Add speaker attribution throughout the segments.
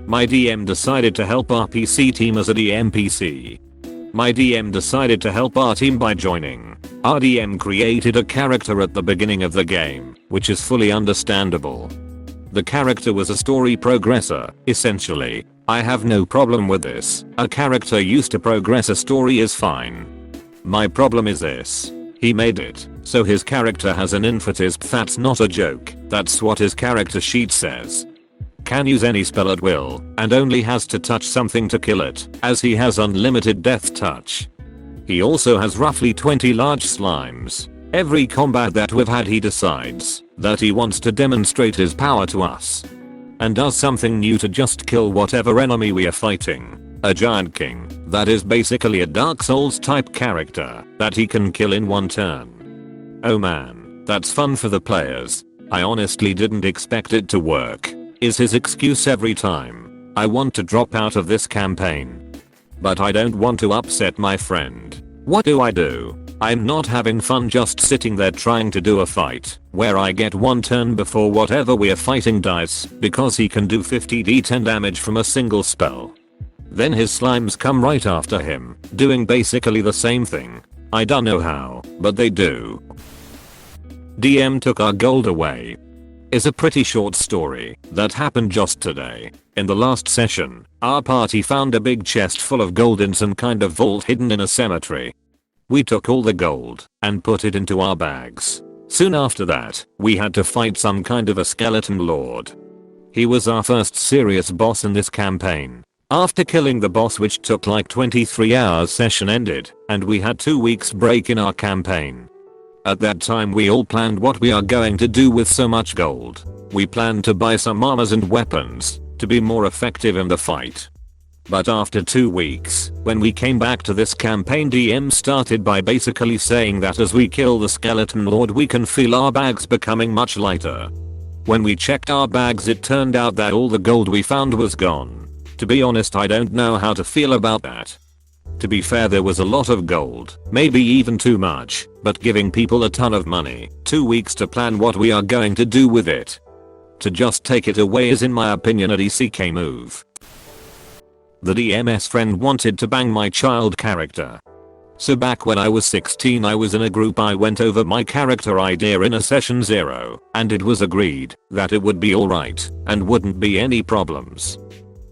Speaker 1: My DM decided to help our PC team as a DMPC. My DM decided to help our team by joining. Our DM created a character at the beginning of the game, which is fully understandable. The character was a story progressor, essentially. I have no problem with this. A character used to progress a story is fine. My problem is this. He made it, so his character has an infotisp that's not a joke. That's what his character sheet says. Can use any spell at will, and only has to touch something to kill it, as he has unlimited death touch. He also has roughly 20 large slimes. Every combat that we've had he decides that he wants to demonstrate his power to us. And does something new to just kill whatever enemy we are fighting. A giant king, that is basically a Dark Souls type character that he can kill in one turn. Oh man, that's fun for the players. I honestly didn't expect it to work, is his excuse every time. I want to drop out of this campaign. But I don't want to upset my friend. What do? I'm not having fun just sitting there trying to do a fight where I get one turn before whatever we are fighting dies because he can do 50 d10 damage from a single spell. Then his slimes come right after him, doing basically the same thing. I don't know how, but they do. DM took our gold away. Is a pretty short story that happened just today. In the last session, our party found a big chest full of gold in some kind of vault hidden in a cemetery. We took all the gold and put it into our bags. Soon after that, we had to fight some kind of a skeleton lord. He was our first serious boss in this campaign. After killing the boss, which took like 23 hours, session ended and we had 2 weeks break in our campaign. At that time we all planned what we are going to do with so much gold. We planned to buy some armors and weapons to be more effective in the fight. But after 2 weeks, when we came back to this campaign, DM started by basically saying that as we kill the skeleton lord we can feel our bags becoming much lighter. When we checked our bags it turned out that all the gold we found was gone. To be honest, I don't know how to feel about that. To be fair, there was a lot of gold, maybe even too much, but giving people a ton of money, 2 weeks to plan what we are going to do with it. To just take it away is in my opinion a DCK move. The DM's friend wanted to bang my child character. So back when I was 16 I was in a group. I went over my character idea in a session 0, and it was agreed that it would be alright and wouldn't be any problems.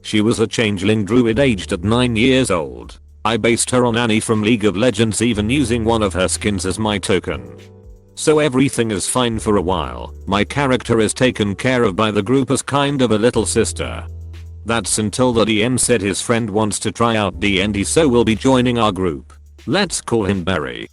Speaker 1: She was a changeling druid aged at 9 years old. I based her on Annie from League of Legends, even using one of her skins as my token. So everything is fine for a while. My character is taken care of by the group as kind of a little sister. That's until the DM said his friend wants to try out D&D, so will be joining our group. Let's call him Barry.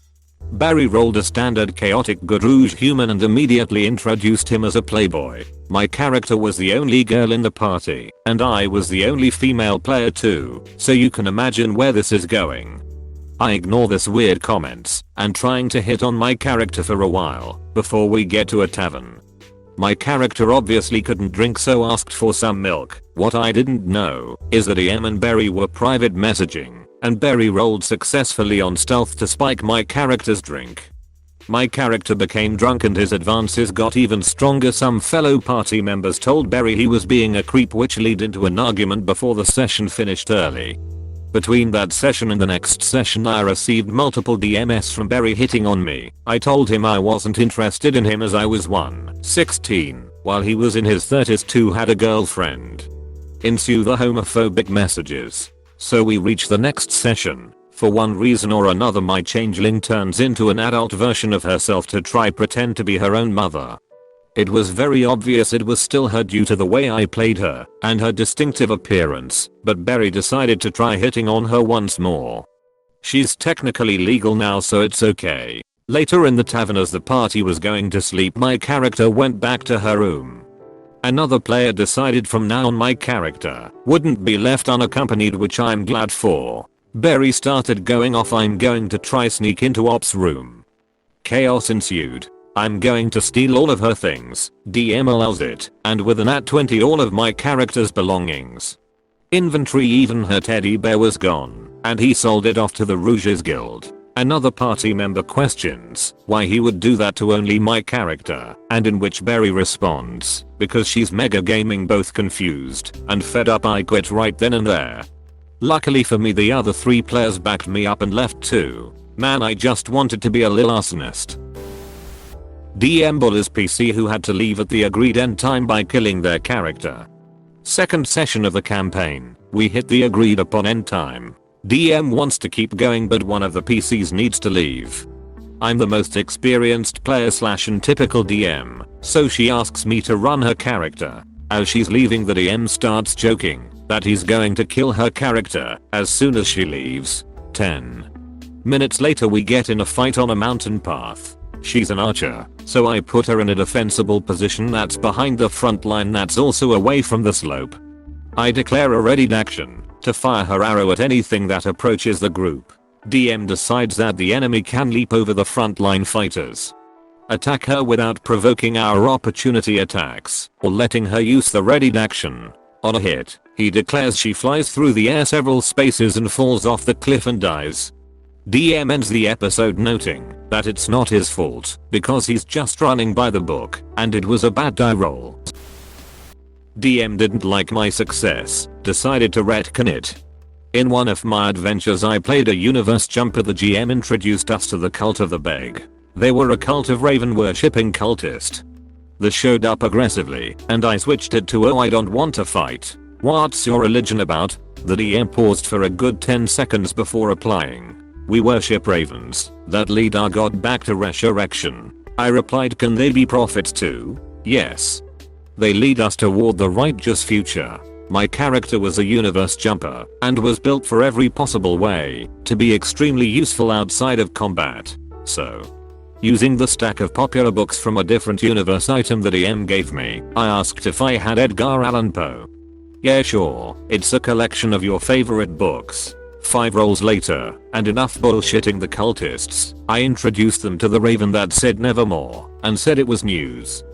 Speaker 1: Barry rolled a standard chaotic good rouge human and immediately introduced him as a playboy. My character was the only girl in the party, and I was the only female player too, so you can imagine where this is going. I ignore this weird comments and trying to hit on my character for a while before we get to a tavern. My character obviously couldn't drink, so asked for some milk. What I didn't know is that DM and Barry were private messaging, and Barry rolled successfully on stealth to spike my character's drink. My character became drunk and his advances got even stronger. Some fellow party members told Barry he was being a creep, which led into an argument before the session finished early. Between that session and the next session I received multiple DMs from Barry hitting on me. I told him I wasn't interested in him as I was 16, while he was in his 30s too, had a girlfriend. Ensue the homophobic messages. So we reach the next session. For one reason or another my changeling turns into an adult version of herself to try pretend to be her own mother. It was very obvious it was still her due to the way I played her and her distinctive appearance, but Barry decided to try hitting on her once more. She's technically legal now, so it's okay. Later in the tavern, as the party was going to sleep, my character went back to her room. Another player decided from now on my character wouldn't be left unaccompanied, which I'm glad for. Barry started going off. I'm going to try sneak into Op's room. Chaos ensued. I'm going to steal all of her things. DM allows it, and with an at 20 all of my character's belongings. Inventory, even her teddy bear was gone, and he sold it off to the Rouges Guild. Another party member questions why he would do that to only my character, and in which Berry responds, because she's mega gaming. Both confused and fed up, I quit right then and there. Luckily for me, the other 3 players backed me up and left too. Man, I just wanted to be a lil arsonist. DM bullies PC who had to leave at the agreed end time by killing their character. Second session of the campaign, we hit the agreed upon end time. DM wants to keep going but one of the PCs needs to leave. I'm the most experienced player / and typical DM, so she asks me to run her character. As she's leaving, the DM starts joking that he's going to kill her character as soon as she leaves. 10 minutes later we get in a fight on a mountain path. She's an archer, so I put her in a defensible position that's behind the front line that's also away from the slope. I declare a readied action to fire her arrow at anything that approaches the group. DM decides that the enemy can leap over the frontline fighters, attack her without provoking our opportunity attacks, or letting her use the readied action. On a hit, he declares she flies through the air several spaces and falls off the cliff and dies. DM ends the episode noting that it's not his fault because he's just running by the book and it was a bad die roll. DM didn't like my success, decided to retcon it. In one of my adventures I played a universe jumper. The GM introduced us to the cult of the Beg. They were a cult of raven worshipping cultist. They showed up aggressively and I switched it to "Oh, I don't want to fight. What's your religion about?" The DM paused for a good 10 seconds before replying, "We worship ravens that lead our god back to resurrection." I replied, "Can they be prophets too?" "Yes. They lead us toward the righteous future." My character was a universe jumper and was built for every possible way to be extremely useful outside of combat. So, using the stack of popular books from a different universe item the DM gave me, I asked if I had Edgar Allan Poe. "Yeah, sure, it's a collection of your favorite books." 5 rolls later, and enough bullshitting the cultists, I introduced them to the raven that said nevermore and said it was news.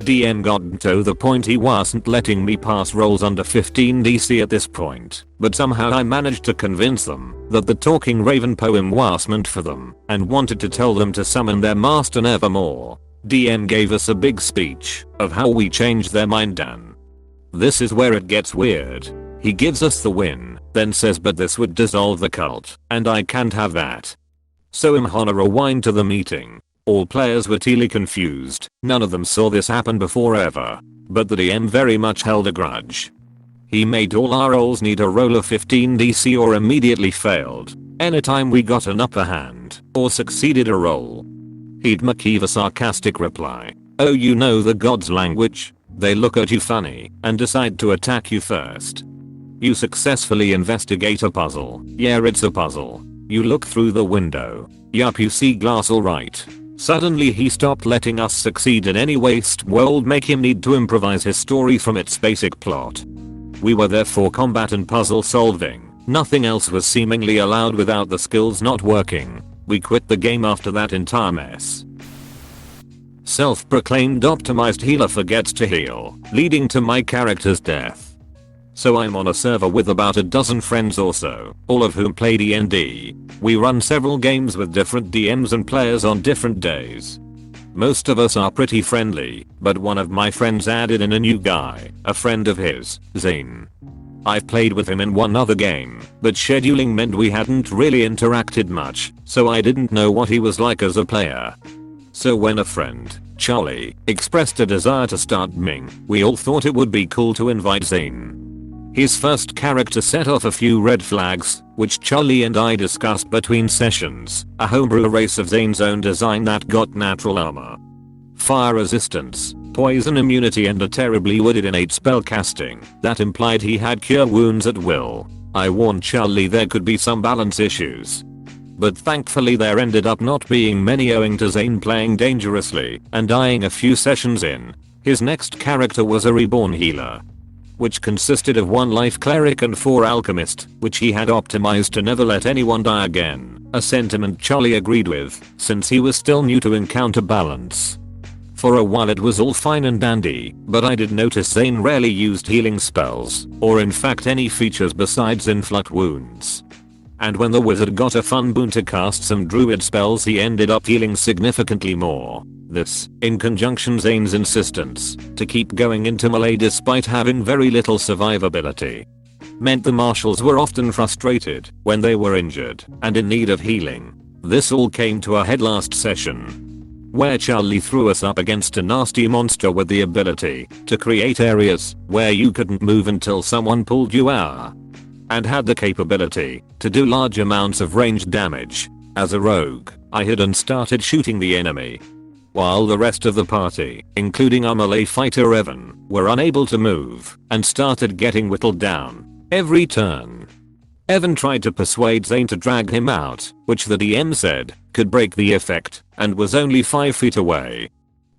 Speaker 1: DM got to the point he wasn't letting me pass rolls under 15 DC at this point, but somehow I managed to convince them that the talking raven poem was meant for them and wanted to tell them to summon their master nevermore. DM gave us a big speech of how we changed their mind, and this is where it gets weird. He gives us the win, then says but this would dissolve the cult, and I can't have that. So Imhana rewind to the meeting. All players were teely confused, none of them saw this happen before ever, but the DM very much held a grudge. He made all our rolls need a roll of 15 DC or immediately failed, anytime we got an upper hand, or succeeded a roll. He'd make a sarcastic reply, "Oh, you know the gods' language?" They look at you funny and decide to attack you first. You successfully investigate a puzzle. Yeah, it's a puzzle. You look through the window. Yup, you see glass alright. Suddenly he stopped letting us succeed in any waste world, make him need to improvise his story from its basic plot. We were there for combat and puzzle solving. Nothing else was seemingly allowed without the skills not working. We quit the game after that entire mess. Self-proclaimed optimized healer forgets to heal, leading to my character's death. So I'm on a server with about a dozen friends or so, all of whom play D&D. We run several games with different DMs and players on different days. Most of us are pretty friendly, but one of my friends added in a new guy, a friend of his, Zane. I've played with him in one other game, but scheduling meant we hadn't really interacted much, so I didn't know what he was like as a player. So when a friend, Charlie, expressed a desire to start Ming, we all thought it would be cool to invite Zane. His first character set off a few red flags, which Charlie and I discussed between sessions. A homebrew race of Zane's own design that got natural armor, fire resistance, poison immunity, and a terribly wooded innate spellcasting that implied he had cure wounds at will. I warned Charlie there could be some balance issues, but thankfully there ended up not being many owing to Zane playing dangerously and dying a few sessions in. His next character was a reborn healer, which consisted of 1 life cleric and 4 alchemist, which he had optimized to never let anyone die again, a sentiment Charlie agreed with, since he was still new to encounter balance. For a while it was all fine and dandy, but I did notice Zane rarely used healing spells, or in fact any features besides inflict wounds. and when the wizard got a fun boon to cast some druid spells he ended up healing significantly more. This, in conjunction Zane's insistence to keep going into melee despite having very little survivability, meant the marshals were often frustrated when they were injured and in need of healing. This all came to a head last session, where Charlie threw us up against a nasty monster with the ability to create areas where you couldn't move until someone pulled you out, and had the capability to do large amounts of ranged damage. As a rogue, I hid and started shooting the enemy, while the rest of the party, including our melee fighter Evan, were unable to move and started getting whittled down every turn. Evan tried to persuade Zane to drag him out, which the DM said could break the effect and was only 5 feet away,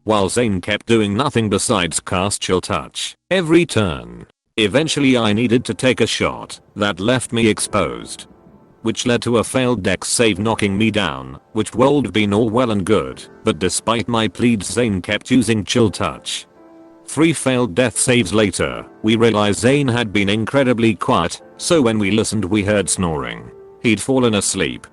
Speaker 1: while Zane kept doing nothing besides cast Chill Touch every turn. Eventually I needed to take a shot that left me exposed, which led to a failed dex save knocking me down, which would been all well and good, but despite my pleads Zane kept using Chill Touch. 3 failed death saves later, we realized Zane had been incredibly quiet, so when we listened we heard snoring. He'd fallen asleep.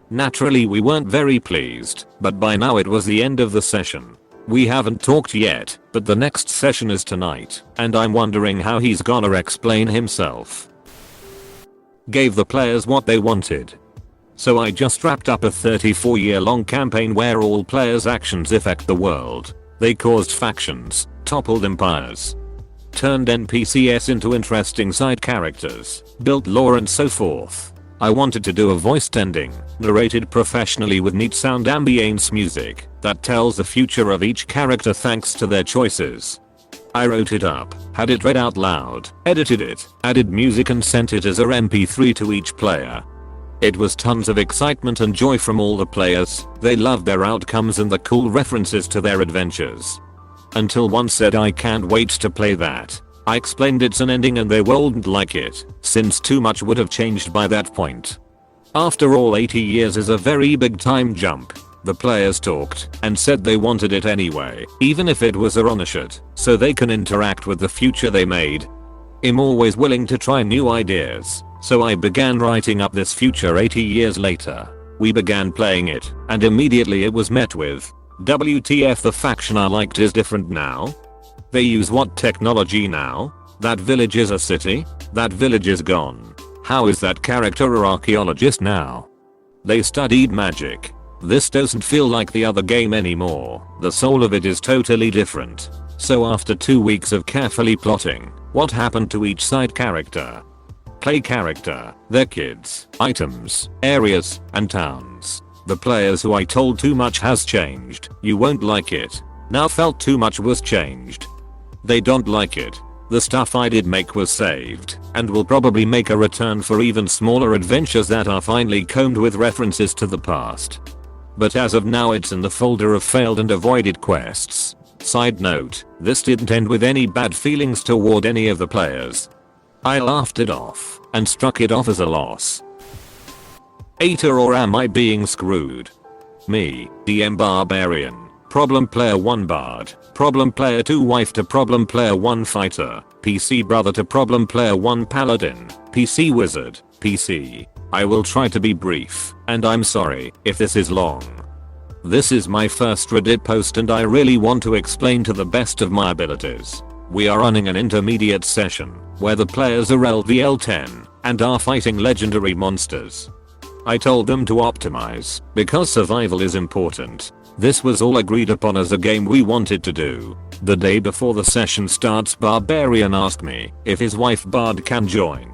Speaker 1: Naturally we weren't very pleased, but by now it was the end of the session. We haven't talked yet, but the next session is tonight, and I'm wondering how he's gonna explain himself. Gave the players what they wanted. So I just wrapped up a 34-year-long campaign where all players' actions affect the world. They caused factions, toppled empires, turned NPCs into interesting side characters, built lore and so forth. I wanted to do a voiced ending, narrated professionally with neat sound ambience music that tells the future of each character thanks to their choices. I wrote it up, had it read out loud, edited it, added music and sent it as a MP3 to each player. It was tons of excitement and joy from all the players. They loved their outcomes and the cool references to their adventures. Until one said I can't wait to play that. I explained it's an ending and they wouldn't like it, since too much would have changed by that point. After all 80 years is a very big time jump. The players talked and said they wanted it anyway, even if it was a one-shot, so they can interact with the future they made. I'm always willing to try new ideas, so I began writing up this future 80 years later. We began playing it, and immediately it was met with, WTF, the faction I liked is different now? They use what technology now? That village is a city? That village is gone. How is that character an archaeologist now? They studied magic. This doesn't feel like the other game anymore. The soul of it is totally different. So after 2 weeks of carefully plotting what happened to each side character, play character, their kids, items, areas, and towns, the players who I told too much has changed. You won't like it. Now felt too much was changed. They don't like it. The stuff I did make was saved, and will probably make a return for even smaller adventures that are finely combed with references to the past. But as of now it's in the folder of failed and avoided quests. Side note, this didn't end with any bad feelings toward any of the players. I laughed it off and struck it off as a loss. AITA, or am I being screwed? Me, DM Barbarian. Problem player 1 Bard. Problem player 2 Wife to problem player 1 Fighter. PC brother to problem player 1 Paladin. PC Wizard. PC. I will try to be brief, and I'm sorry if this is long. This is my first Reddit post and I really want to explain to the best of my abilities. We are running an intermediate session where the players are LVL 10 and are fighting legendary monsters. I told them to optimize because survival is important. This was all agreed upon as a game we wanted to do. The day before the session starts, Barbarian asked me if his wife Bard can join.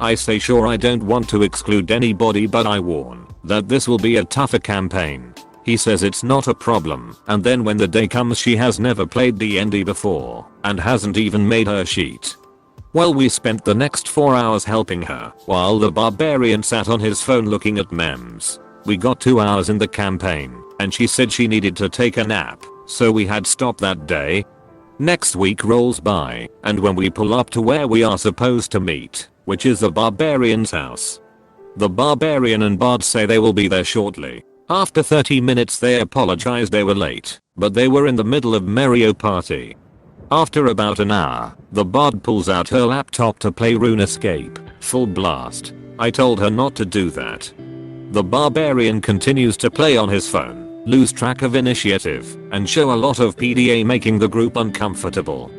Speaker 1: I say sure, I don't want to exclude anybody, but I warn that this will be a tougher campaign. He says it's not a problem, and then when the day comes she has never played D&D before and hasn't even made her sheet. Well, we spent the next 4 hours helping her while the Barbarian sat on his phone looking at memes. We got 2 hours in the campaign and she said she needed to take a nap, so we had stopped that day. Next week rolls by, and when we pull up to where we are supposed to meet, which is the Barbarian's house, the Barbarian and Bard say they will be there shortly. After 30 minutes they apologized they were late, but they were in the middle of Mario Party. After about an hour, the Bard pulls out her laptop to play RuneScape, full blast. I told her not to do that. The barbarian continues to play on his phone, lose track of initiative, and show a lot of PDA, making the group uncomfortable.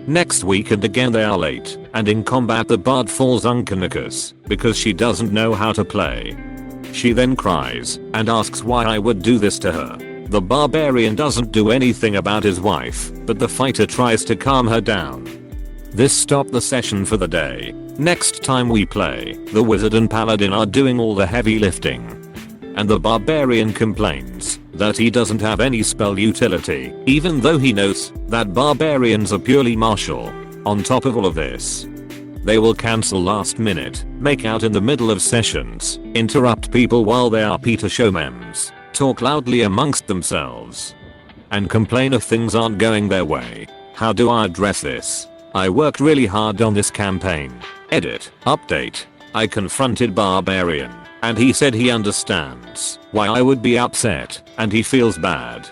Speaker 1: Next week and again they are late, and in combat the bard falls unconscious because she doesn't know how to play. She then cries and asks why I would do this to her. The barbarian doesn't do anything about his wife, but the fighter tries to calm her down. This stopped the session for the day. Next time we play, the wizard and paladin are doing all the heavy lifting. And the barbarian complains that he doesn't have any spell utility, even though he knows that barbarians are purely martial. On top of all of this, they will cancel last minute, make out in the middle of sessions, interrupt people while they are Peter show memes, talk loudly amongst themselves, and complain if things aren't going their way. How do I address this? I worked really hard on this campaign. Edit. Update. I confronted Barbarian, and he said he understands why I would be upset, and he feels bad.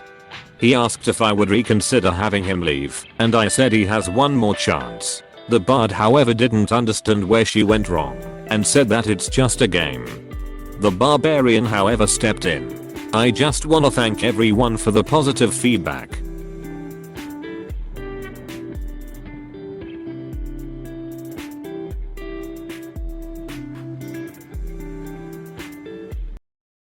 Speaker 1: He asked if I would reconsider having him leave, and I said he has one more chance. The bard however didn't understand where she went wrong, and said that it's just a game. The barbarian however stepped in. I just wanna thank everyone for the positive feedback.